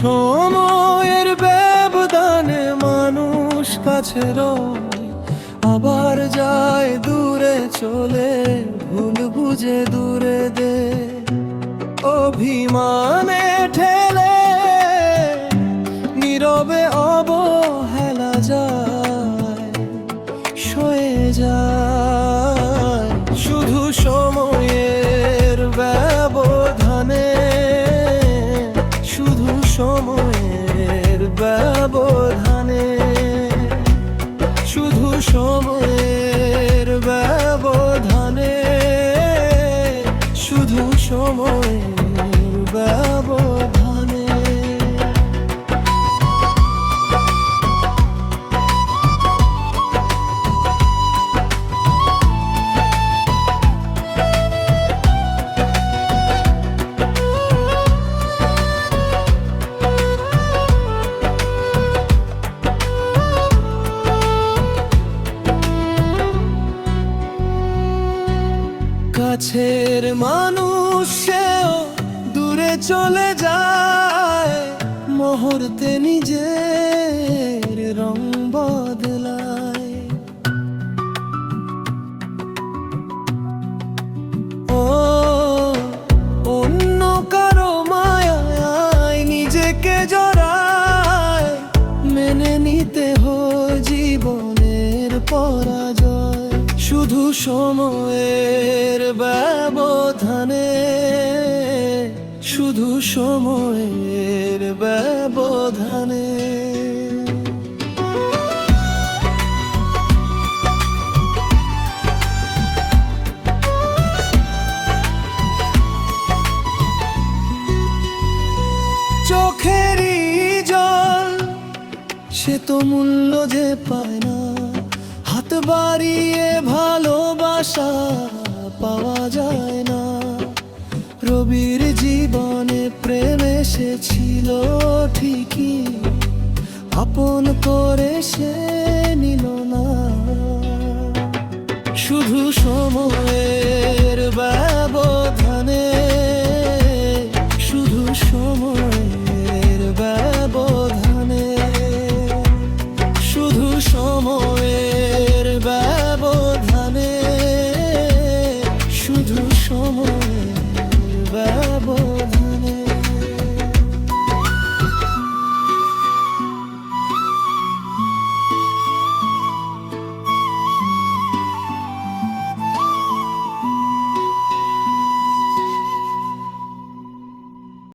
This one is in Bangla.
সময়ের ব্যবধানে মানুষ কাছে রয়, আবার যায় দূরে চলে, ভুল বুঝে দূরে দে। অভিমানে ঠেলে নীরবে অবহেলা যায়, সয়ে যায় শুধু সময়ের ব্যবধানে, শুধু সময়ের ব্যবধানে, শুধু সময়ের ব্যবধানে, শুধু সময়ের ব্যবধানে। কাছের মানুষ সেও দূরে চলে যায়, মুহূর্তে নিজের রং বদলায়। ও অন্য কারো মায়ায় নিজেকে জড়ায়, মেনে নিতে হয় জীবনের পরাজয়। শুধু সময়ের ব্যবধানে, শুধু সময়ের ব্যবধানে। চোখেরই জল সে তো মূল্য যে পায় না, হাত বাড়িয়ে ভালোবাসা পাওয়া যায় না। রবির জীবনে প্রেম এসেছিল ঠিকই, আপন করে সে নিল না। শুধু সময়ে